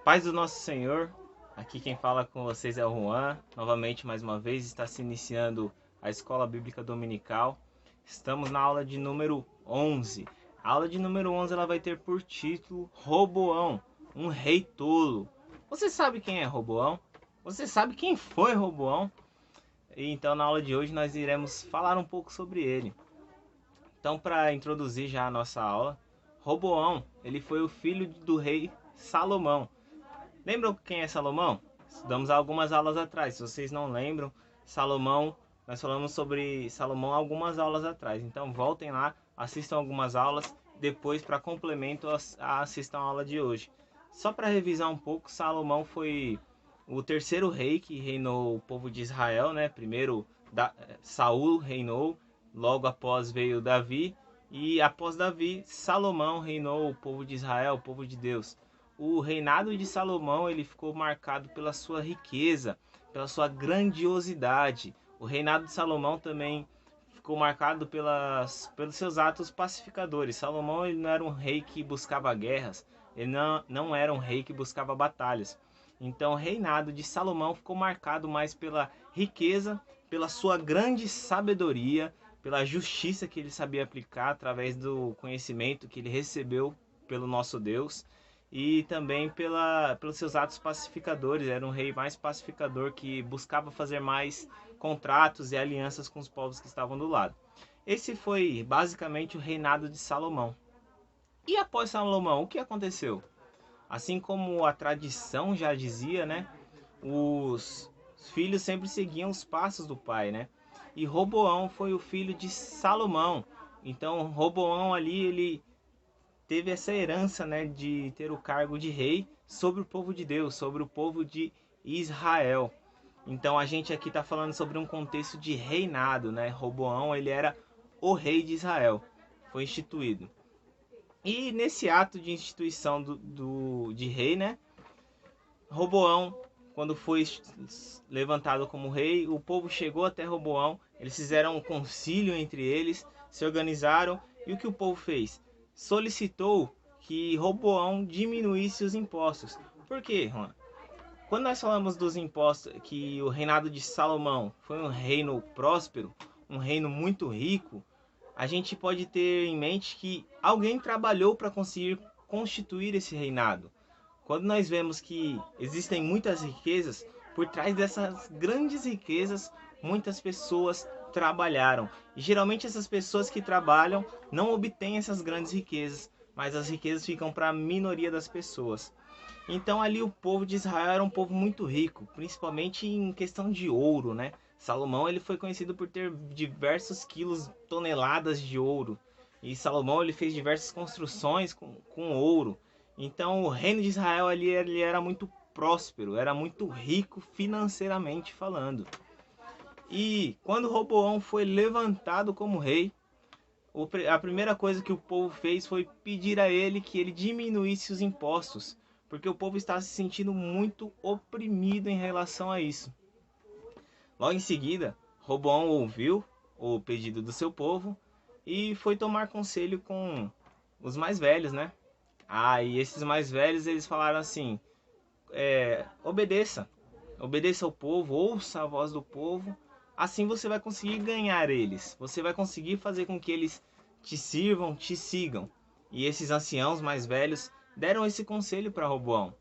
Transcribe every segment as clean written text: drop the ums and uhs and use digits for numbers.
Paz do nosso Senhor, aqui quem fala com vocês é o Juan. Novamente, mais uma vez, está se iniciando a Escola Bíblica Dominical. Estamos na aula de número 11. A aula de número 11 ela vai ter por título Roboão, um rei tolo. Você sabe quem é Roboão? Você sabe quem foi Roboão? E então, na aula de hoje, nós iremos falar um pouco sobre ele. Então, para introduzir já a nossa aula, Roboão, ele foi o filho do rei Salomão. Lembram quem é Salomão? Estudamos algumas aulas atrás. Se vocês não lembram, Salomão, nós falamos sobre Salomão algumas aulas atrás. Então voltem lá, assistam algumas aulas, depois para complemento assistam a aula de hoje. Só para revisar um pouco, Salomão foi o terceiro rei que reinou o povo de Israel, né? Primeiro Saul reinou, logo após veio Davi e após Davi, Salomão reinou o povo de Israel, o povo de Deus. O reinado de Salomão ele ficou marcado pela sua riqueza, pela sua grandiosidade. O reinado de Salomão também ficou marcado pelos seus atos pacificadores. Salomão ele não era um rei que buscava guerras, ele não era um rei que buscava batalhas. Então o reinado de Salomão ficou marcado mais pela riqueza, pela sua grande sabedoria, pela justiça que ele sabia aplicar através do conhecimento que ele recebeu pelo nosso Deus e também pelos seus atos pacificadores. Era um rei mais pacificador que buscava fazer mais contratos e alianças com os povos que estavam do lado. Esse foi basicamente o reinado de Salomão. E após Salomão, o que aconteceu? Assim como a tradição já dizia, né? Os filhos sempre seguiam os passos do pai, né? E Roboão foi o filho de Salomão. Então Roboão ali ele teve essa herança, né, de ter o cargo de rei sobre o povo de Deus, sobre o povo de Israel. Então a gente aqui está falando sobre um contexto de reinado, né? Roboão ele era o rei de Israel, foi instituído. E nesse ato de instituição de rei, né? Roboão, quando foi levantado como rei, o povo chegou até Roboão, eles fizeram um concílio entre eles, se organizaram e o que o povo fez? Solicitou que Roboão diminuísse os impostos. Por quê, Juan? Quando nós falamos dos impostos, que o reinado de Salomão foi um reino próspero, um reino muito rico, a gente pode ter em mente que alguém trabalhou para conseguir constituir esse reinado. Quando nós vemos que existem muitas riquezas, por trás dessas grandes riquezas, muitas pessoas trabalharam. E geralmente essas pessoas que trabalham não obtêm essas grandes riquezas, mas as riquezas ficam para a minoria das pessoas. Então ali o povo de Israel era um povo muito rico, principalmente em questão de ouro, né? Salomão ele foi conhecido por ter diversos quilos, toneladas de ouro. E Salomão ele fez diversas construções com ouro. Então o reino de Israel ali ele era muito próspero, era muito rico financeiramente falando. E quando Roboão foi levantado como rei, a primeira coisa que o povo fez foi pedir a ele que ele diminuísse os impostos, porque o povo estava se sentindo muito oprimido em relação a isso. Logo em seguida, Roboão ouviu o pedido do seu povo e foi tomar conselho com os mais velhos, né? E esses mais velhos eles falaram assim: obedeça ao povo, ouça a voz do povo, assim você vai conseguir ganhar eles, você vai conseguir fazer com que eles te sirvam, te sigam. E esses anciãos mais velhos deram esse conselho para Roboão.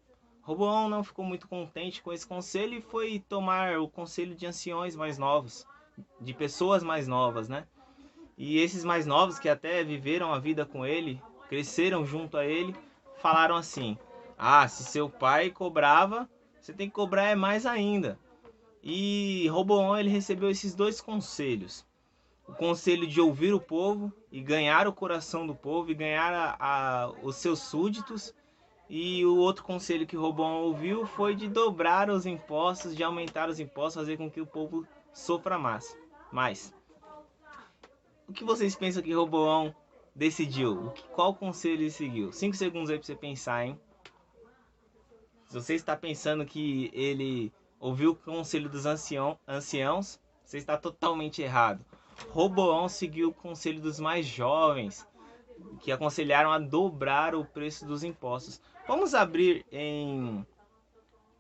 Roboão não ficou muito contente com esse conselho e foi tomar o conselho de anciões mais novos, de pessoas mais novas, né? E esses mais novos que até viveram a vida com ele, cresceram junto a ele, falaram assim: se seu pai cobrava, você tem que cobrar mais ainda. E Roboão ele recebeu esses dois conselhos: o conselho de ouvir o povo e ganhar o coração do povo e ganhar os seus súditos. E o outro conselho que Roboão ouviu foi de dobrar os impostos, de aumentar os impostos, fazer com que o povo sofra mais. O que vocês pensam que Roboão decidiu? Qual conselho ele seguiu? 5 segundos aí pra você pensar, hein? Se você está pensando que ele ouviu o conselho dos anciãos, você está totalmente errado. Roboão seguiu o conselho dos mais jovens, que aconselharam a dobrar o preço dos impostos. Vamos abrir em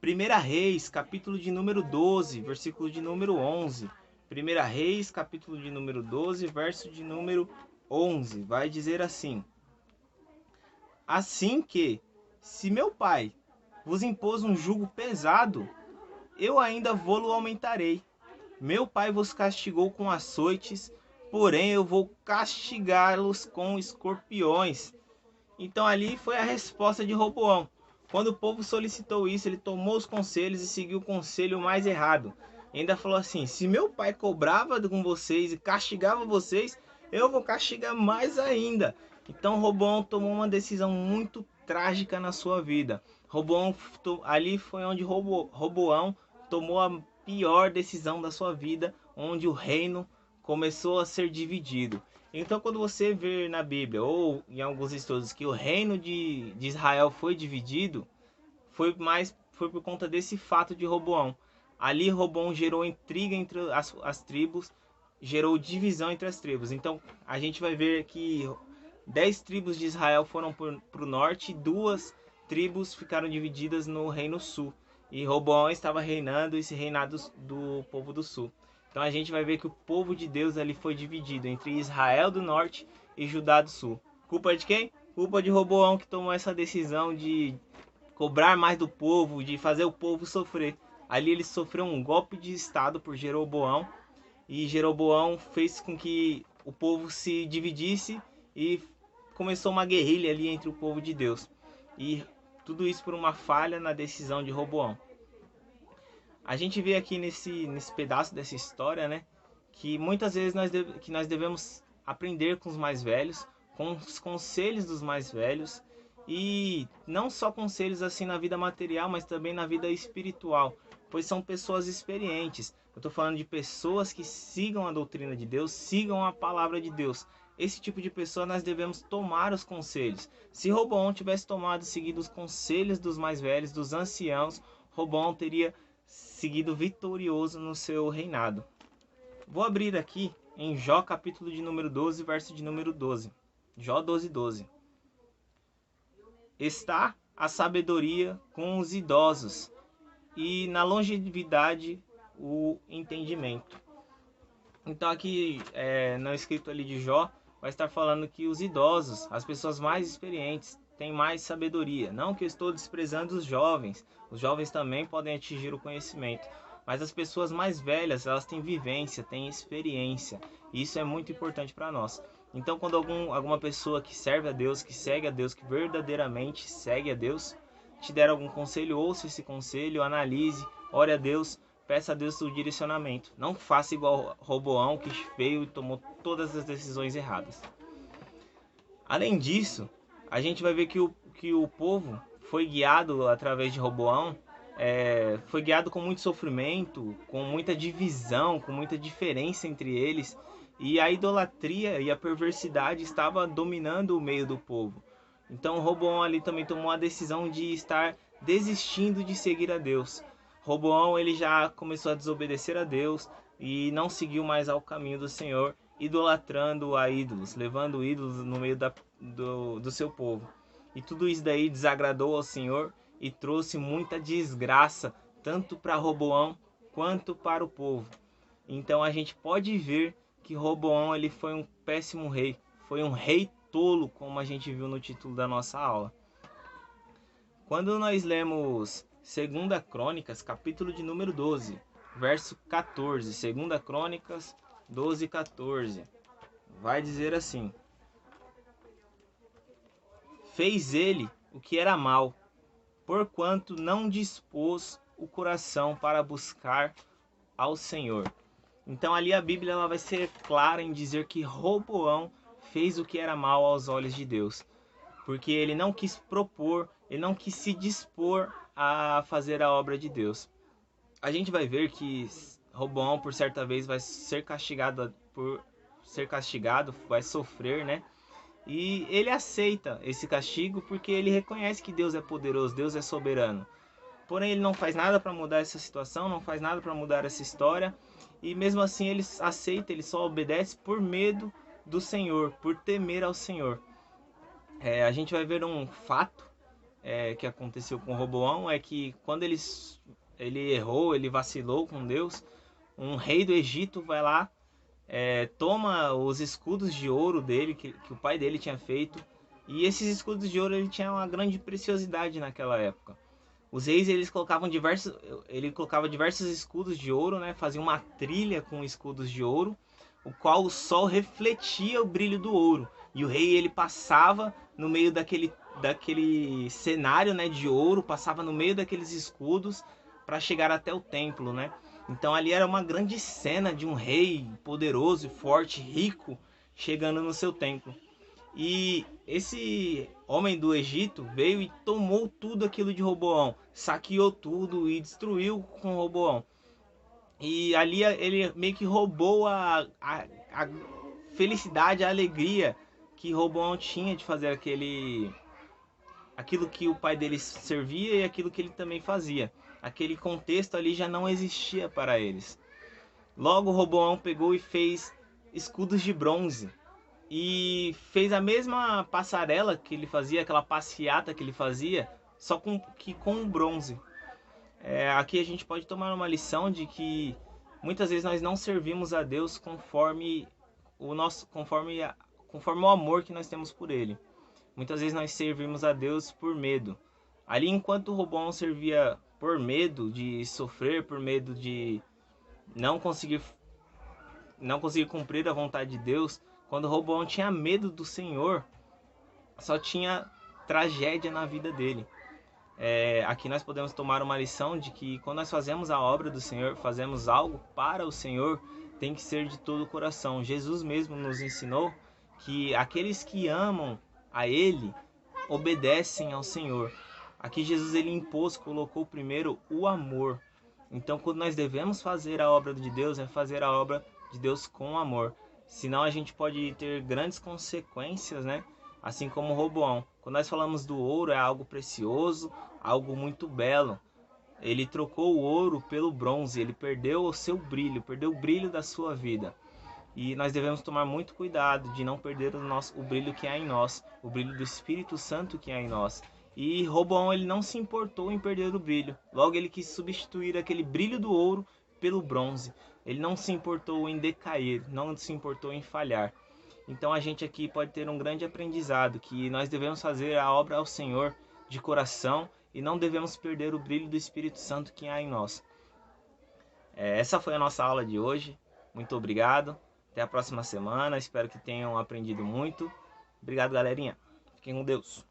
1 Reis, capítulo de número 12, versículo de número 11. 1 Reis, capítulo de número 12, verso de número 11. Vai dizer assim: assim que, se meu pai vos impôs um jugo pesado, eu ainda vou-lo aumentarei. Meu pai vos castigou com açoites, porém eu vou castigá-los com escorpiões. Então ali foi a resposta de Roboão. Quando o povo solicitou isso, ele tomou os conselhos e seguiu o conselho mais errado. Ainda falou assim: se meu pai cobrava com vocês e castigava vocês, eu vou castigar mais ainda. Então Roboão tomou uma decisão muito trágica na sua vida. Ali foi onde Roboão tomou a pior decisão da sua vida, onde o reino começou a ser dividido. Então, quando você vê na Bíblia, ou em alguns estudos, que o reino de Israel foi dividido, foi por conta desse fato de Roboão. Ali, Roboão gerou intriga entre as tribos, gerou divisão entre as tribos. Então, a gente vai ver que 10 tribos de Israel foram para o norte e 2 tribos ficaram divididas no reino sul. E Roboão estava reinando esse reinado do povo do sul. Então a gente vai ver que o povo de Deus ali foi dividido entre Israel do norte e Judá do sul. Culpa de quem? Culpa de Roboão, que tomou essa decisão de cobrar mais do povo, de fazer o povo sofrer. Ali ele sofreu um golpe de estado por Jeroboão, e Jeroboão fez com que o povo se dividisse e começou uma guerrilha ali entre o povo de Deus. E tudo isso por uma falha na decisão de Roboão. A gente vê aqui nesse pedaço dessa história, né, que muitas vezes nós devemos aprender com os mais velhos, com os conselhos dos mais velhos, e não só conselhos assim na vida material, mas também na vida espiritual, pois são pessoas experientes. Eu estou falando de pessoas que sigam a doutrina de Deus, sigam a palavra de Deus. Esse tipo de pessoa nós devemos tomar os conselhos. Se Roboão tivesse seguido os conselhos dos mais velhos, dos anciãos, Roboão teria seguido vitorioso no seu reinado. Vou abrir aqui em Jó capítulo de número 12, verso de número 12. Jó 12, 12. Está a sabedoria com os idosos, e na longevidade o entendimento. Então aqui no escrito ali de Jó vai estar falando que os idosos, as pessoas mais experientes, têm mais sabedoria. Não que eu estou desprezando os jovens também podem atingir o conhecimento, mas as pessoas mais velhas, elas têm vivência, têm experiência, e isso é muito importante para nós. Então quando alguma pessoa que serve a Deus, que segue a Deus, que verdadeiramente segue a Deus, te der algum conselho, ouça esse conselho, analise, ore a Deus, peça a Deus o direcionamento. Não faça igual Roboão, que veio e tomou todas as decisões erradas. Além disso, a gente vai ver que o povo foi guiado através de Roboão, foi guiado com muito sofrimento, com muita divisão, com muita diferença entre eles, e a idolatria e a perversidade estava dominando o meio do povo. Então Roboão ali também tomou a decisão de estar desistindo de seguir a Deus. Roboão ele já começou a desobedecer a Deus e não seguiu mais ao caminho do Senhor, idolatrando a ídolos, levando ídolos no meio do seu povo. E tudo isso daí desagradou ao Senhor e trouxe muita desgraça, tanto para Roboão quanto para o povo. Então a gente pode ver que Roboão ele foi um péssimo rei, foi um rei tolo, como a gente viu no título da nossa aula. Quando nós lemos 2 Crônicas, capítulo de número 12, verso 14, 2 Crônicas 12, 14, vai dizer assim: fez ele o que era mal, porquanto não dispôs o coração para buscar ao Senhor. Então ali a Bíblia ela vai ser clara em dizer que Roboão fez o que era mal aos olhos de Deus, porque ele não quis propor, ele não quis se dispor a fazer a obra de Deus. A gente vai ver que Roboão por certa vez vai ser castigado, vai sofrer, né? E ele aceita esse castigo porque ele reconhece que Deus é poderoso, Deus é soberano. Porém ele não faz nada para mudar essa situação, não faz nada para mudar essa história, e mesmo assim ele aceita, ele só obedece por medo do Senhor, por temer ao Senhor. A gente vai ver um fato que aconteceu com Roboão é que quando ele errou, ele vacilou com Deus, um rei do Egito vai lá, toma os escudos de ouro dele, que o pai dele tinha feito, e esses escudos de ouro ele tinha uma grande preciosidade naquela época. Os reis ele colocava diversos escudos de ouro, né? Fazia uma trilha com escudos de ouro, o qual o sol refletia o brilho do ouro. E o rei ele passava no meio daquele cenário, né, de ouro, passava no meio daqueles escudos para chegar até o templo, né? Então ali era uma grande cena de um rei poderoso, forte, rico, chegando no seu templo. E esse homem do Egito veio e tomou tudo aquilo de Roboão, saqueou tudo e destruiu com Roboão. E ali ele meio que roubou a felicidade, a alegria que Roboão tinha de fazer aquilo que o pai dele servia e aquilo que ele também fazia. Aquele contexto ali já não existia para eles. Logo Roboão pegou e fez escudos de bronze. E fez a mesma passarela que ele fazia, aquela passeata que ele fazia, só com bronze. Aqui a gente pode tomar uma lição de que muitas vezes nós não servimos a Deus conforme o amor que nós temos por Ele. Muitas vezes nós servimos a Deus por medo. Ali enquanto Roboão servia por medo de sofrer, por medo de não conseguir cumprir a vontade de Deus, quando Roboão tinha medo do Senhor, só tinha tragédia na vida dele. Aqui nós podemos tomar uma lição de que quando nós fazemos a obra do Senhor, fazemos algo para o Senhor, tem que ser de todo o coração. Jesus mesmo nos ensinou que aqueles que amam a Ele obedecem ao Senhor. Aqui Jesus ele colocou primeiro o amor. Então quando nós devemos fazer a obra de Deus, é fazer a obra de Deus com amor. Senão a gente pode ter grandes consequências, né? Assim como Roboão. Quando nós falamos do ouro, é algo precioso, algo muito belo. Ele trocou o ouro pelo bronze, ele perdeu o seu brilho, perdeu o brilho da sua vida. E nós devemos tomar muito cuidado de não perder o brilho que há em nós, o brilho do Espírito Santo que há em nós. E Roboão ele não se importou em perder o brilho. Logo ele quis substituir aquele brilho do ouro pelo bronze. Ele não se importou em decair, não se importou em falhar. Então a gente aqui pode ter um grande aprendizado, que nós devemos fazer a obra ao Senhor de coração e não devemos perder o brilho do Espírito Santo que há em nós. Essa foi a nossa aula de hoje. Muito obrigado. Até a próxima semana. Espero que tenham aprendido muito. Obrigado, galerinha. Fiquem com Deus.